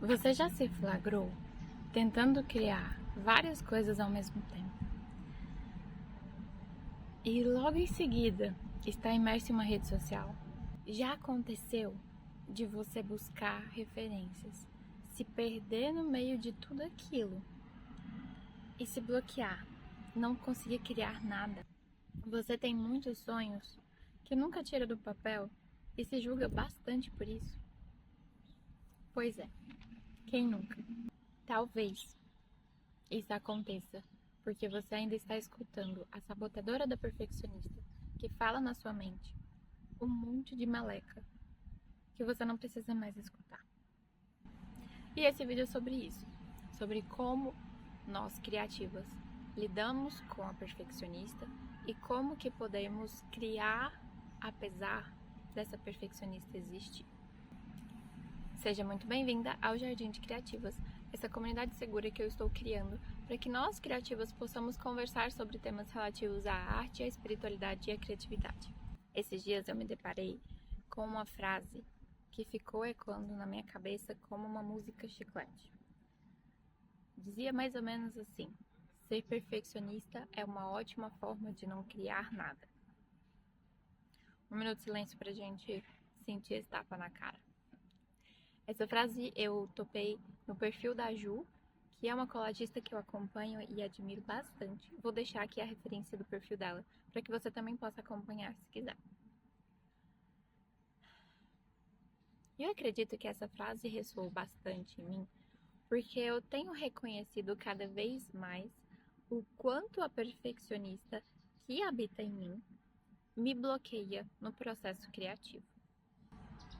Você já se flagrou tentando criar várias coisas ao mesmo tempo e logo em seguida está imerso em uma rede social? Já aconteceu de você buscar referências, se perder no meio de tudo aquilo e se bloquear, não conseguir criar nada? Você tem muitos sonhos que nunca tira do papel e se julga bastante por isso? Pois é, quem nunca? Talvez isso aconteça porque você ainda está escutando a sabotadora da perfeccionista que fala na sua mente um monte de maleca que você não precisa mais escutar. E esse vídeo é sobre isso, sobre como nós criativas lidamos com a perfeccionista e como que podemos criar apesar dessa perfeccionista existir. Seja muito bem-vinda ao Jardim de Criativas, essa comunidade segura que eu estou criando para que nós, criativas, possamos conversar sobre temas relativos à arte, à espiritualidade e à criatividade. Esses dias eu me deparei com uma frase que ficou ecoando na minha cabeça como uma música chiclete. Dizia mais ou menos assim: ser perfeccionista é uma ótima forma de não criar nada. Um minuto de silêncio para a gente sentir esse tapa na cara. Essa frase eu topei no perfil da Ju, que é uma colagista que eu acompanho e admiro bastante. Vou deixar aqui a referência do perfil dela, para que você também possa acompanhar se quiser. Eu acredito que essa frase ressoou bastante em mim, porque eu tenho reconhecido cada vez mais o quanto a perfeccionista que habita em mim me bloqueia no processo criativo.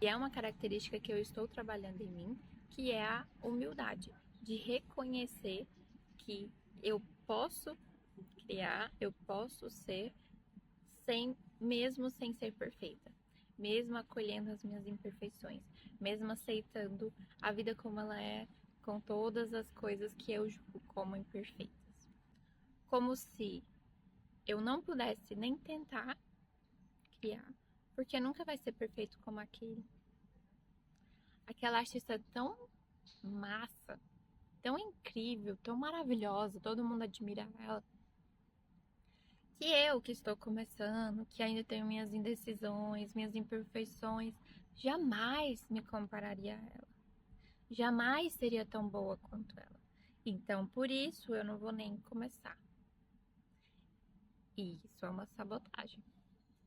E é uma característica que eu estou trabalhando em mim, que é a humildade, de reconhecer que eu posso criar, eu posso ser, mesmo sem ser perfeita, mesmo acolhendo as minhas imperfeições, mesmo aceitando a vida como ela é, com todas as coisas que eu julgo como imperfeitas. Como se eu não pudesse nem tentar criar, porque nunca vai ser perfeito como aquele. Aquela artista tão massa, tão incrível, tão maravilhosa, todo mundo admira ela. Que eu, que estou começando, que ainda tenho minhas indecisões, minhas imperfeições, jamais me compararia a ela. Jamais seria tão boa quanto ela. Então, por isso, eu não vou nem começar. E isso é uma sabotagem,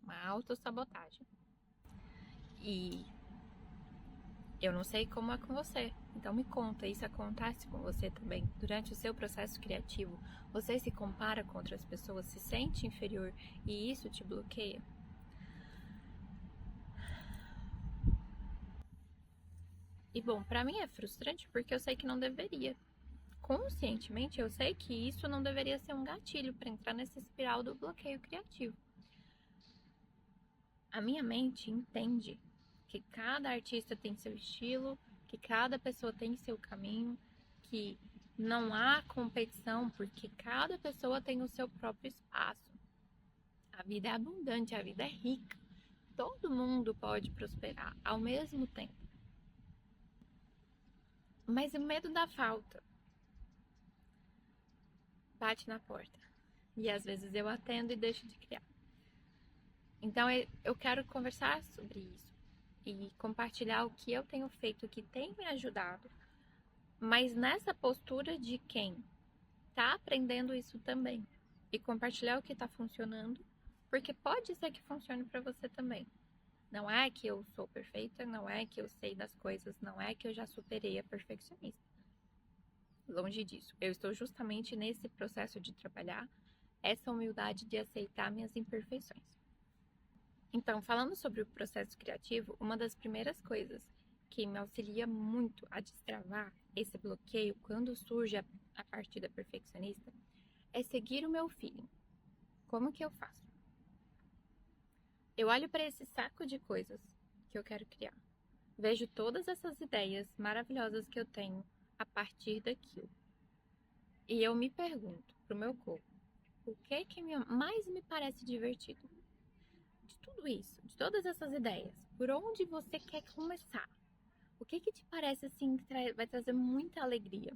uma autossabotagem. E eu não sei como é com você, então me conta, isso acontece com você também? Durante o seu processo criativo, você se compara com outras pessoas, se sente inferior e isso te bloqueia? E bom, pra mim é frustrante porque eu sei que não deveria. Conscientemente eu sei que isso não deveria ser um gatilho para entrar nessa espiral do bloqueio criativo. A minha mente entende que cada artista tem seu estilo, que cada pessoa tem seu caminho, que não há competição porque cada pessoa tem o seu próprio espaço. A vida é abundante, a vida é rica. Todo mundo pode prosperar ao mesmo tempo. Mas o medo da falta bate na porta. E às vezes eu atendo e deixo de criar. Então eu quero conversar sobre isso e compartilhar o que eu tenho feito, que tem me ajudado, mas nessa postura de quem tá aprendendo isso também e compartilhar o que tá funcionando, porque pode ser que funcione para você também. Não é que eu sou perfeita, não é que eu sei das coisas, não é que eu já superei a perfeccionista. Longe disso. Eu estou justamente nesse processo de trabalhar essa humildade de aceitar minhas imperfeições. Então, falando sobre o processo criativo, uma das primeiras coisas que me auxilia muito a destravar esse bloqueio quando surge a partir da perfeccionista é seguir o meu feeling. Como que eu faço? Eu olho para esse saco de coisas que eu quero criar. Vejo todas essas ideias maravilhosas que eu tenho a partir daquilo. E eu me pergunto pro meu corpo, o que mais me parece divertido? De tudo isso, de todas essas ideias, por onde você quer começar? O que te parece assim que vai trazer muita alegria?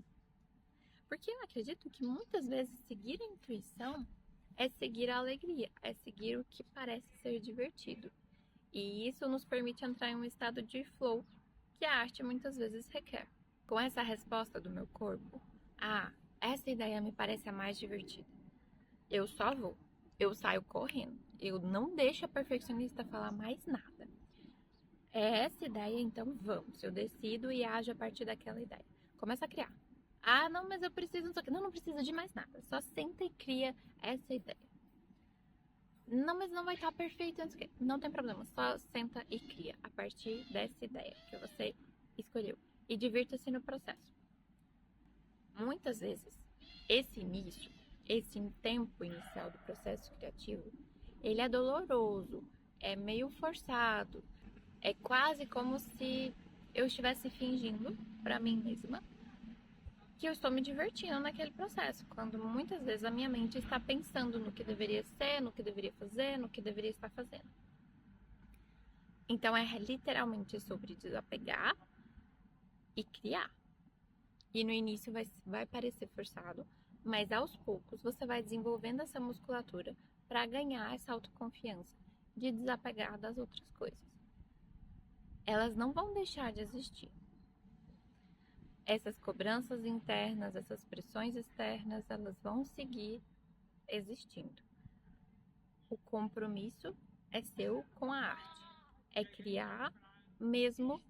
Porque eu acredito que muitas vezes seguir a intuição é seguir a alegria, é seguir o que parece ser divertido. E isso nos permite entrar em um estado de flow que a arte muitas vezes requer. Com essa resposta do meu corpo, essa ideia me parece a mais divertida. Eu só vou, eu saio correndo, eu não deixo a perfeccionista falar mais nada. É essa ideia, então vamos. Eu decido e ajo a partir daquela ideia. Começa a criar. Não, mas eu preciso não sei o quê. Não, não precisa de mais nada. Só senta e cria essa ideia. Não, mas não vai estar perfeito. Não sei o quê. Não tem problema. Só senta e cria a partir dessa ideia que você escolheu. E divirta-se no processo. Muitas vezes, esse início, esse tempo inicial do processo criativo, ele é doloroso, é meio forçado. É quase como se eu estivesse fingindo para mim mesma que eu estou me divertindo naquele processo, quando muitas vezes a minha mente está pensando no que deveria ser, no que deveria fazer, no que deveria estar fazendo. Então é literalmente sobre desapegar e criar. E no início vai parecer forçado, mas aos poucos você vai desenvolvendo essa musculatura para ganhar essa autoconfiança de desapegar das outras coisas. Elas não vão deixar de existir. Essas cobranças internas, essas pressões externas, elas vão seguir existindo. O compromisso é seu com a arte, é criar mesmo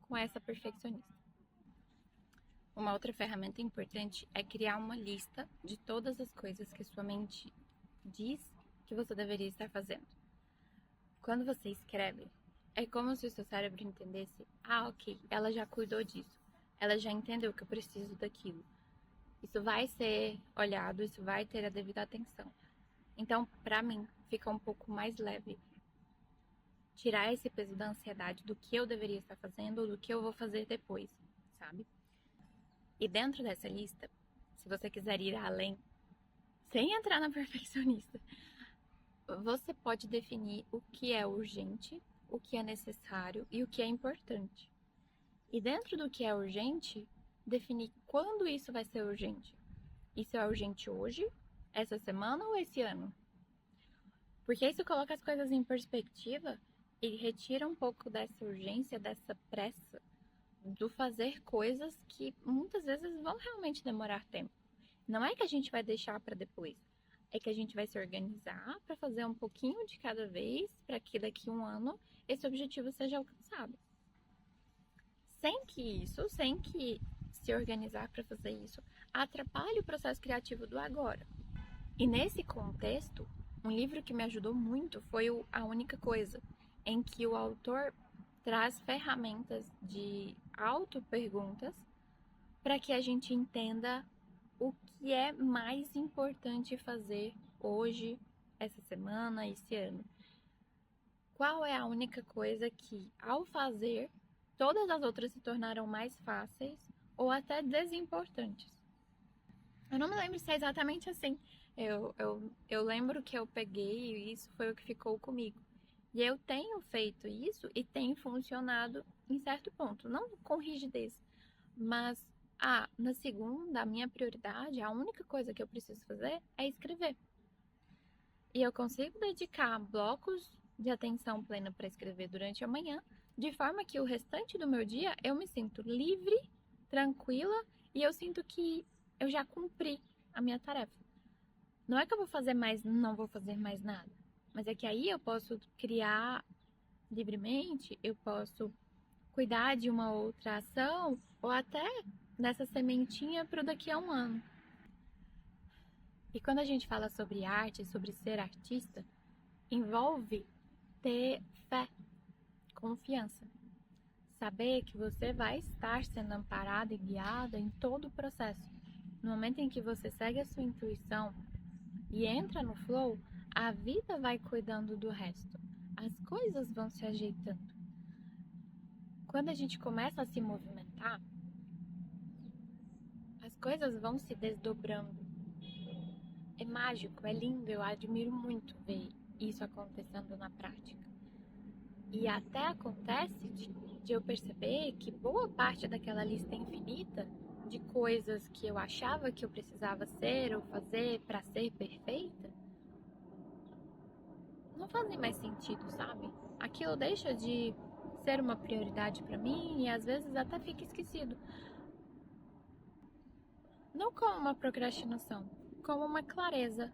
com essa perfeccionista. Uma outra ferramenta importante é criar uma lista de todas as coisas que sua mente diz que você deveria estar fazendo. Quando você escreve, é como se o seu cérebro entendesse: ok, ela já cuidou disso, ela já entendeu que eu preciso daquilo. Isso vai ser olhado, isso vai ter a devida atenção. Então, para mim, fica um pouco mais leve tirar esse peso da ansiedade do que eu deveria estar fazendo ou do que eu vou fazer depois, sabe? E dentro dessa lista, se você quiser ir além, sem entrar na perfeccionista, você pode definir o que é urgente, o que é necessário e o que é importante. E dentro do que é urgente, definir quando isso vai ser urgente. Isso é urgente hoje, essa semana ou esse ano? Porque isso coloca as coisas em perspectiva e retira um pouco dessa urgência, dessa pressa do fazer coisas que muitas vezes vão realmente demorar tempo. Não é que a gente vai deixar para depois, é que a gente vai se organizar para fazer um pouquinho de cada vez, para que daqui a um ano esse objetivo seja alcançado. Sem que se organizar para fazer isso atrapalhe o processo criativo do agora. E nesse contexto, um livro que me ajudou muito foi o A Única Coisa, em que o autor traz ferramentas de auto-perguntas para que a gente entenda o que é mais importante fazer hoje, essa semana, esse ano. Qual é a única coisa que, ao fazer, todas as outras se tornaram mais fáceis ou até desimportantes? Eu não me lembro se é exatamente assim. Eu lembro que eu peguei e isso foi o que ficou comigo. E eu tenho feito isso e tem funcionado em certo ponto. Não com rigidez, mas na segunda, a minha prioridade, a única coisa que eu preciso fazer é escrever. E eu consigo dedicar blocos de atenção plena para escrever durante a manhã, de forma que o restante do meu dia eu me sinto livre, tranquila e eu sinto que eu já cumpri a minha tarefa. Não é que eu vou fazer mais, não vou fazer mais nada, mas é que aí eu posso criar livremente, eu posso cuidar de uma outra ação ou até dessa sementinha para daqui a um ano. E quando a gente fala sobre arte, sobre ser artista, envolve ter fé, confiança. Saber que você vai estar sendo amparada e guiada em todo o processo. No momento em que você segue a sua intuição e entra no flow, a vida vai cuidando do resto. As coisas vão se ajeitando. Quando a gente começa a se movimentar, as coisas vão se desdobrando. É mágico, é lindo, eu admiro muito ver isso acontecendo na prática. E até acontece de eu perceber que boa parte daquela lista infinita de coisas que eu achava que eu precisava ser ou fazer para ser perfeita, não fazem mais sentido, sabe? Aquilo deixa de ser uma prioridade para mim e às vezes até fica esquecido. Não como uma procrastinação, como uma clareza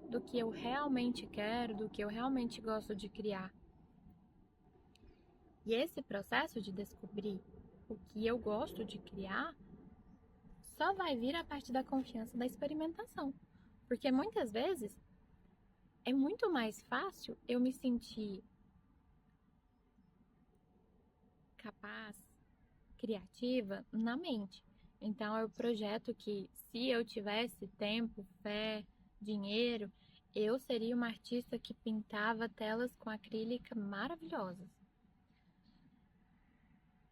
do que eu realmente quero, do que eu realmente gosto de criar. E esse processo de descobrir o que eu gosto de criar só vai vir a partir da confiança da experimentação. Porque muitas vezes é muito mais fácil eu me sentir capaz, criativa na mente. Então eu projeto que se eu tivesse tempo, fé, dinheiro, eu seria uma artista que pintava telas com acrílica maravilhosas.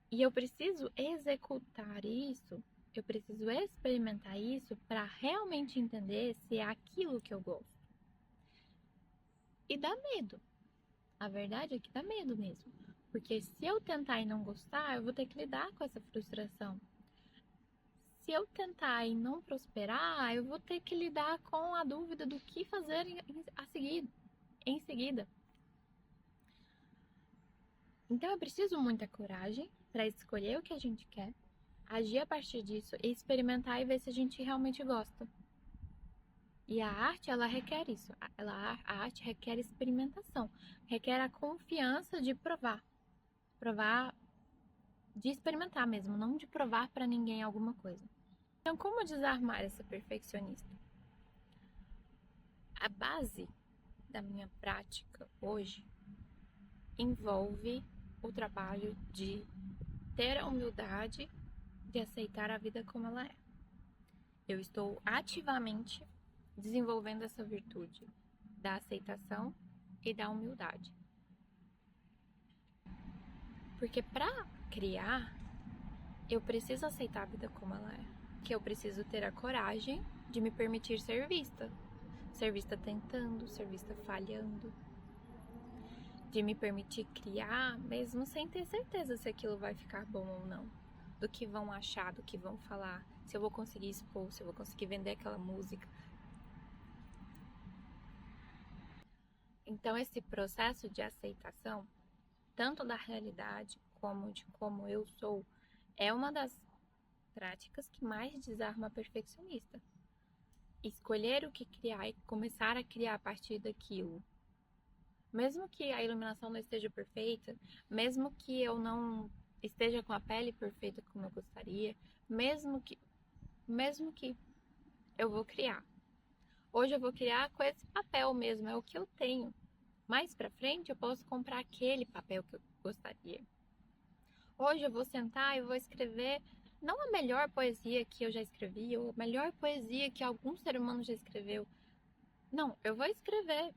E eu preciso executar isso, eu preciso experimentar isso para realmente entender se é aquilo que eu gosto. E dá medo. A verdade é que dá medo mesmo. Porque se eu tentar e não gostar, eu vou ter que lidar com essa frustração. Se eu tentar e não prosperar, eu vou ter que lidar com a dúvida do que fazer em seguida. Então eu preciso muita coragem para escolher o que a gente quer, agir a partir disso e experimentar e ver se a gente realmente gosta. E a arte, ela requer isso. A arte requer experimentação, requer a confiança de provar. Provar, de experimentar mesmo, não de provar para ninguém alguma coisa. Então, como desarmar essa perfeccionista? A base da minha prática hoje envolve o trabalho de ter a humildade de aceitar a vida como ela é. Eu estou ativamente desenvolvendo essa virtude da aceitação e da humildade. Porque para criar, eu preciso aceitar a vida como ela é. Que eu preciso ter a coragem de me permitir ser vista. Ser vista tentando, ser vista falhando. De me permitir criar, mesmo sem ter certeza se aquilo vai ficar bom ou não. Do que vão achar, do que vão falar. Se eu vou conseguir expor, se eu vou conseguir vender aquela música. Então, esse processo de aceitação, tanto da realidade como de como eu sou, é uma das práticas que mais desarma a perfeccionista. Escolher o que criar e começar a criar a partir daquilo. Mesmo que a iluminação não esteja perfeita, mesmo que eu não esteja com a pele perfeita como eu gostaria, mesmo que eu vou criar. Hoje eu vou criar com esse papel mesmo, é o que eu tenho. Mais pra frente eu posso comprar aquele papel que eu gostaria. Hoje eu vou sentar e vou escrever não a melhor poesia que eu já escrevi, ou a melhor poesia que algum ser humano já escreveu. Não, eu vou escrever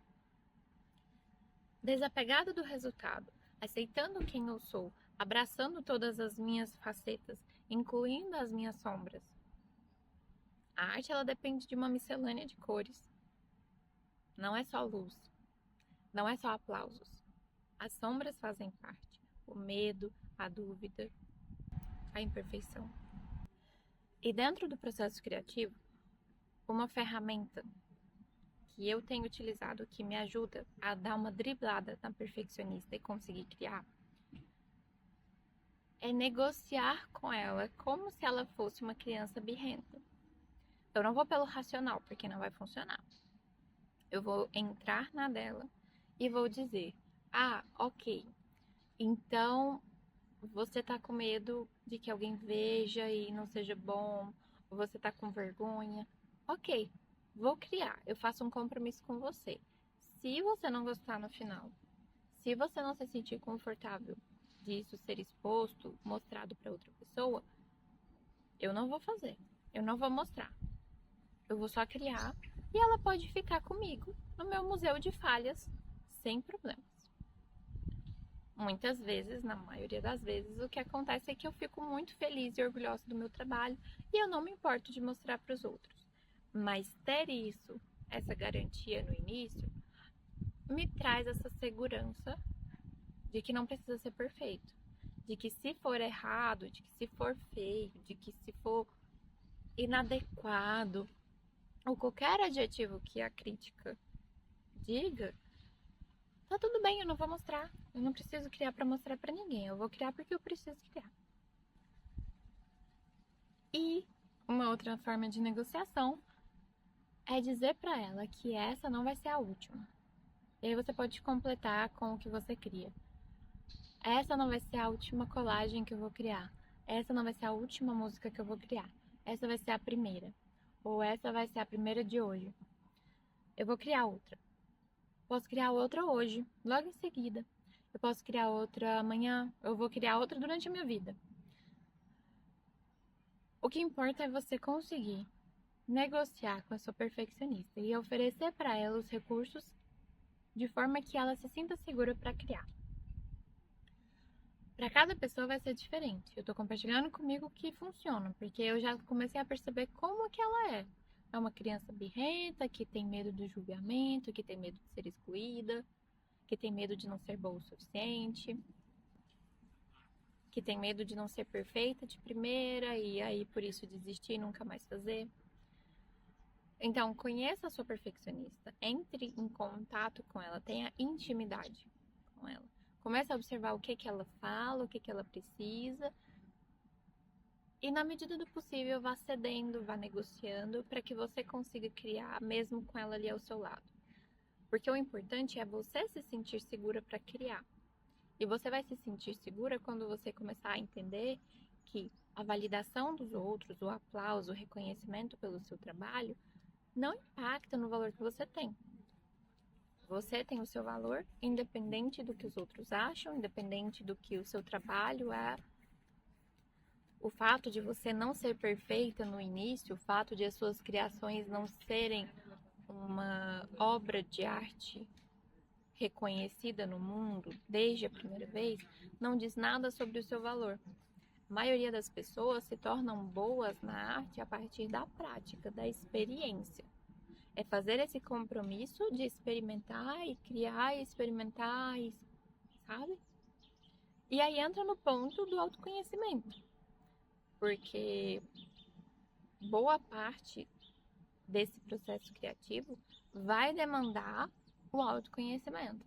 desapegado do resultado, aceitando quem eu sou, abraçando todas as minhas facetas, incluindo as minhas sombras. A arte, ela depende de uma miscelânea de cores. Não é só luz, não é só aplausos. As sombras fazem parte, o medo, a dúvida, a imperfeição. E dentro do processo criativo, uma ferramenta que eu tenho utilizado que me ajuda a dar uma driblada na perfeccionista e conseguir criar é negociar com ela como se ela fosse uma criança birrenta. Eu não vou pelo racional, porque não vai funcionar. Eu vou entrar na dela e vou dizer: ah, ok, então você tá com medo de que alguém veja e não seja bom, ou você tá com vergonha. Ok, vou criar, eu faço um compromisso com você. Se você não gostar no final, se você não se sentir confortável disso ser exposto, mostrado para outra pessoa, eu não vou fazer, eu não vou mostrar. Eu vou só criar e ela pode ficar comigo no meu museu de falhas sem problemas. Muitas vezes, na maioria das vezes, o que acontece é que eu fico muito feliz e orgulhosa do meu trabalho e eu não me importo de mostrar para os outros. Mas ter isso, essa garantia no início, me traz essa segurança de que não precisa ser perfeito, de que se for errado, de que se for feio, de que se for inadequado, ou qualquer adjetivo que a crítica diga, tá tudo bem, eu não vou mostrar. Eu não preciso criar para mostrar para ninguém. Eu vou criar porque eu preciso criar. E uma outra forma de negociação é dizer para ela que essa não vai ser a última. E aí você pode completar com o que você cria. Essa não vai ser a última colagem que eu vou criar. Essa não vai ser a última música que eu vou criar. Essa vai ser a primeira. Ou essa vai ser a primeira de hoje. Eu vou criar outra. Posso criar outra hoje, logo em seguida. Eu posso criar outra amanhã. Eu vou criar outra durante a minha vida. O que importa é você conseguir negociar com a sua perfeccionista e oferecer para ela os recursos de forma que ela se sinta segura para criar. Para cada pessoa vai ser diferente. Eu tô compartilhando comigo o que funciona, porque eu já comecei a perceber como que ela é. É uma criança birrenta, que tem medo do julgamento, que tem medo de ser excluída, que tem medo de não ser boa o suficiente, que tem medo de não ser perfeita de primeira e aí por isso desistir e nunca mais fazer. Então, conheça a sua perfeccionista, entre em contato com ela, tenha intimidade com ela. Comece a observar o que ela fala, o que ela precisa. E na medida do possível, vá cedendo, vá negociando para que você consiga criar, mesmo com ela ali ao seu lado. Porque o importante é você se sentir segura para criar. E você vai se sentir segura quando você começar a entender que a validação dos outros, o aplauso, o reconhecimento pelo seu trabalho, não impacta no valor que você tem. Você tem o seu valor, independente do que os outros acham, independente do que o seu trabalho é. O fato de você não ser perfeita no início, o fato de as suas criações não serem uma obra de arte reconhecida no mundo desde a primeira vez, não diz nada sobre o seu valor. A maioria das pessoas se tornam boas na arte a partir da prática, da experiência. É fazer esse compromisso de experimentar e criar e experimentar, sabe? E aí entra no ponto do autoconhecimento. Porque boa parte desse processo criativo vai demandar o autoconhecimento.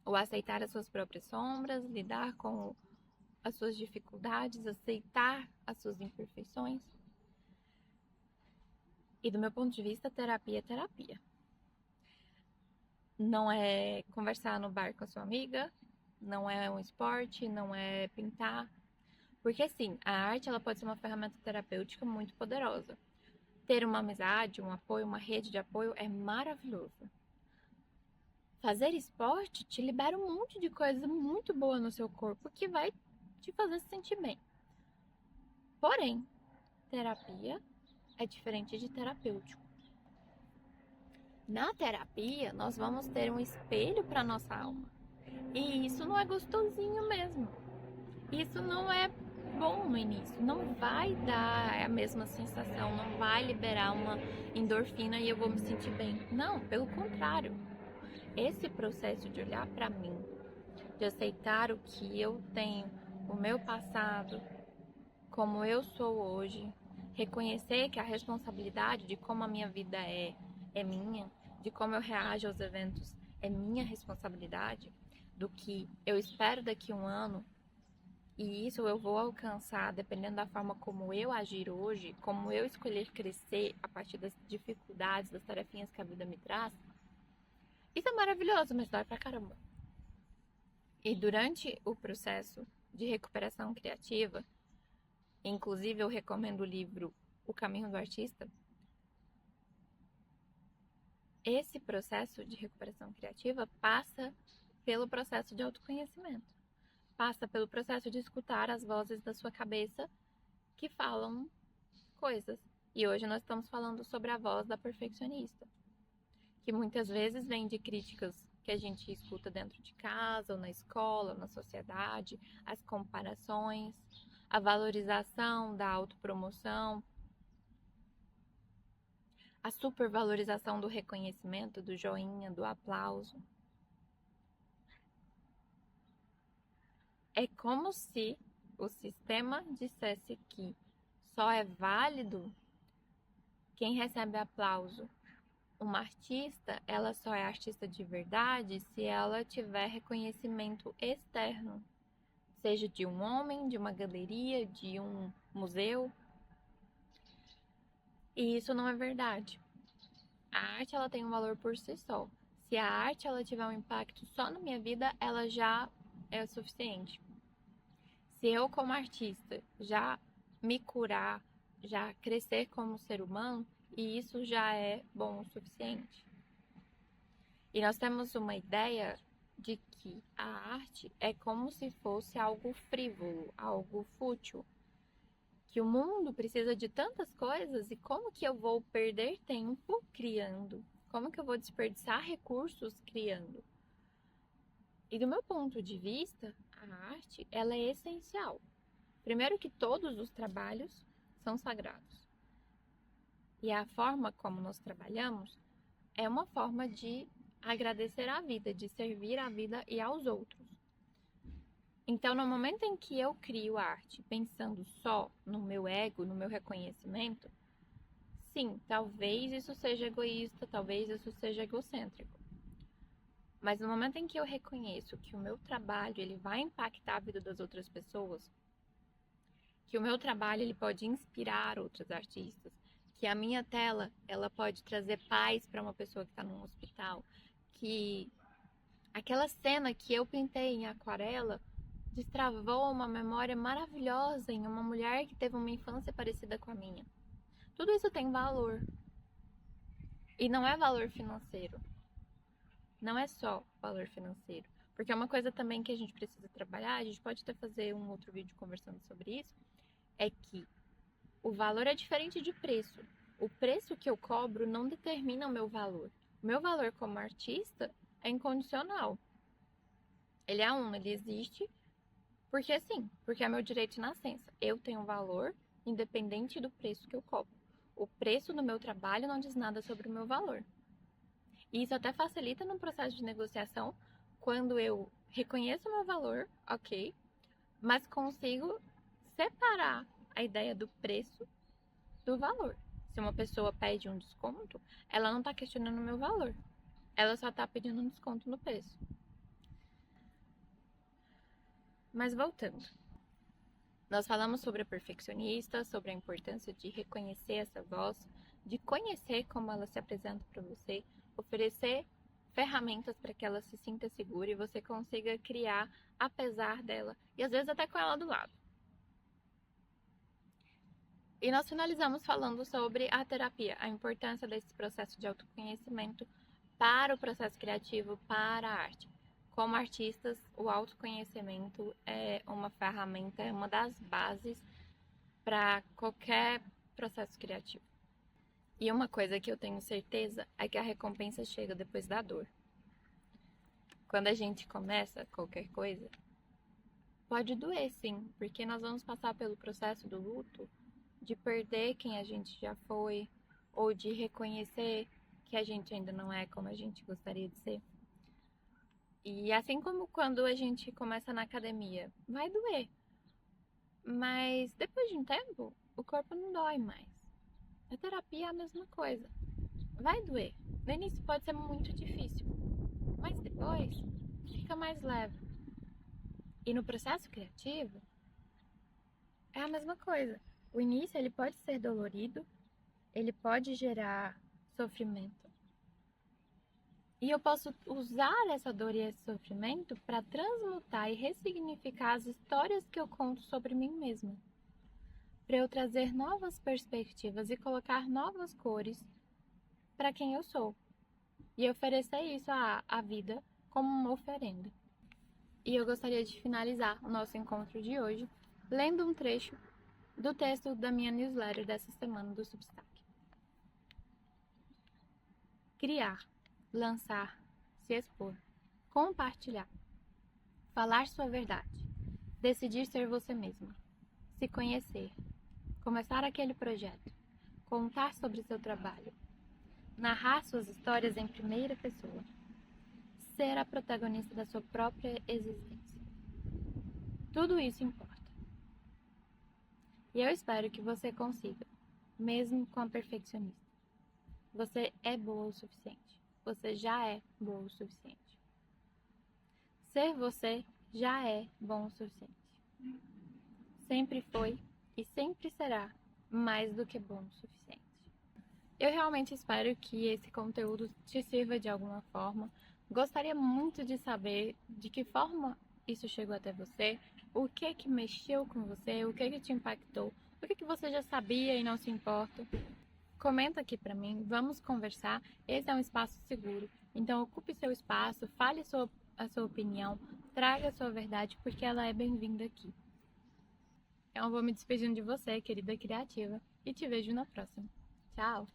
O aceitar as suas próprias sombras, lidar com as suas dificuldades, aceitar as suas imperfeições. E do meu ponto de vista, terapia é terapia. Não é conversar no bar com a sua amiga, não é um esporte, não é pintar. Porque sim, a arte ela pode ser uma ferramenta terapêutica muito poderosa. Ter uma amizade, um apoio, uma rede de apoio é maravilhoso. Fazer esporte te libera um monte de coisa muito boa no seu corpo que vai te fazer se sentir bem. Porém, terapia é diferente de terapêutico. Na terapia, nós vamos ter um espelho para nossa alma. E isso não é gostosinho mesmo. Isso não é bom no início. Não vai dar a mesma sensação, não vai liberar uma endorfina e eu vou me sentir bem. Não, pelo contrário. Esse processo de olhar para mim, de aceitar o que eu tenho, o meu passado, como eu sou hoje, reconhecer que a responsabilidade de como a minha vida é minha, de como eu reajo aos eventos é minha responsabilidade, do que eu espero daqui a um ano, e isso eu vou alcançar dependendo da forma como eu agir hoje, como eu escolher crescer a partir das dificuldades, das tarefinhas que a vida me traz. Isso é maravilhoso, mas dói pra caramba. E durante o processo de recuperação criativa, inclusive eu recomendo o livro O Caminho do Artista, esse processo de recuperação criativa passa pelo processo de autoconhecimento. Passa pelo processo de escutar as vozes da sua cabeça que falam coisas. E hoje nós estamos falando sobre a voz da perfeccionista, que muitas vezes vem de críticas que a gente escuta dentro de casa, ou na escola, na sociedade, as comparações, a valorização da autopromoção, a supervalorização do reconhecimento, do joinha, do aplauso. É como se o sistema dissesse que só é válido quem recebe aplauso. Uma artista, ela só é artista de verdade se ela tiver reconhecimento externo, seja de um homem, de uma galeria, de um museu. E isso não é verdade. A arte, ela tem um valor por si só. Se a arte ela tiver um impacto só na minha vida, ela já é o suficiente. Se eu, como artista, já me curar, já crescer como ser humano, e isso já é bom o suficiente. E nós temos uma ideia de que a arte é como se fosse algo frívolo, algo fútil. Que o mundo precisa de tantas coisas e como que eu vou perder tempo criando? Como que eu vou desperdiçar recursos criando? E do meu ponto de vista, a arte, ela é essencial. Primeiro que todos os trabalhos são sagrados. E a forma como nós trabalhamos é uma forma de agradecer a vida, de servir a vida e aos outros. Então, no momento em que eu crio arte pensando só no meu ego, no meu reconhecimento, sim, talvez isso seja egoísta, talvez isso seja egocêntrico. Mas no momento em que eu reconheço que o meu trabalho ele vai impactar a vida das outras pessoas, que o meu trabalho ele pode inspirar outros artistas, que a minha tela ela pode trazer paz para uma pessoa que está num hospital, que aquela cena que eu pintei em aquarela destravou uma memória maravilhosa em uma mulher que teve uma infância parecida com a minha. Tudo isso tem valor. E não é valor financeiro. Não é só valor financeiro. Porque é uma coisa também que a gente precisa trabalhar, a gente pode até fazer um outro vídeo conversando sobre isso, é que o valor é diferente de preço. O preço que eu cobro não determina o meu valor. O meu valor como artista é incondicional. Ele é ele existe porque sim, porque é meu direito de nascença. Eu tenho valor independente do preço que eu cobro. O preço do meu trabalho não diz nada sobre o meu valor. E isso até facilita no processo de negociação quando eu reconheço o meu valor, ok, mas consigo separar a ideia do preço do valor. Se uma pessoa pede um desconto, ela não está questionando o meu valor. Ela só está pedindo um desconto no preço. Mas voltando. Nós falamos sobre a perfeccionista, sobre a importância de reconhecer essa voz, de conhecer como ela se apresenta para você, oferecer ferramentas para que ela se sinta segura e você consiga criar apesar dela e às vezes até com ela do lado. E nós finalizamos falando sobre a terapia, a importância desse processo de autoconhecimento para o processo criativo, para a arte. Como artistas, o autoconhecimento é uma ferramenta, é uma das bases para qualquer processo criativo. E uma coisa que eu tenho certeza é que a recompensa chega depois da dor. Quando a gente começa qualquer coisa, pode doer sim, porque nós vamos passar pelo processo do luto, de perder quem a gente já foi, ou de reconhecer que a gente ainda não é como a gente gostaria de ser. E assim como quando a gente começa na academia, vai doer. Mas depois de um tempo, o corpo não dói mais. A terapia é a mesma coisa. Vai doer. No início pode ser muito difícil, mas depois fica mais leve. E no processo criativo, é a mesma coisa. O início ele pode ser dolorido, ele pode gerar sofrimento. E eu posso usar essa dor e esse sofrimento para transmutar e ressignificar as histórias que eu conto sobre mim mesma. Para eu trazer novas perspectivas e colocar novas cores para quem eu sou. E oferecer isso à vida como uma oferenda. E eu gostaria de finalizar o nosso encontro de hoje lendo um trecho do texto da minha newsletter dessa semana do Substack. Criar, lançar, se expor, compartilhar, falar sua verdade, decidir ser você mesma, se conhecer, começar aquele projeto, contar sobre seu trabalho, narrar suas histórias em primeira pessoa, ser a protagonista da sua própria existência. Tudo isso importa. E eu espero que você consiga, mesmo com a perfeccionista. Você é boa o suficiente. Você já é boa o suficiente. Ser você já é bom o suficiente. Sempre foi e sempre será mais do que bom o suficiente. Eu realmente espero que esse conteúdo te sirva de alguma forma. Gostaria muito de saber de que forma isso chegou até você, o que mexeu com você, o que te impactou, o que você já sabia e não se importa. Comenta aqui pra mim, vamos conversar. Esse é um espaço seguro, então ocupe seu espaço, fale a sua opinião, traga a sua verdade, porque ela é bem-vinda aqui. Eu vou me despedindo de você, querida criativa, e te vejo na próxima. Tchau!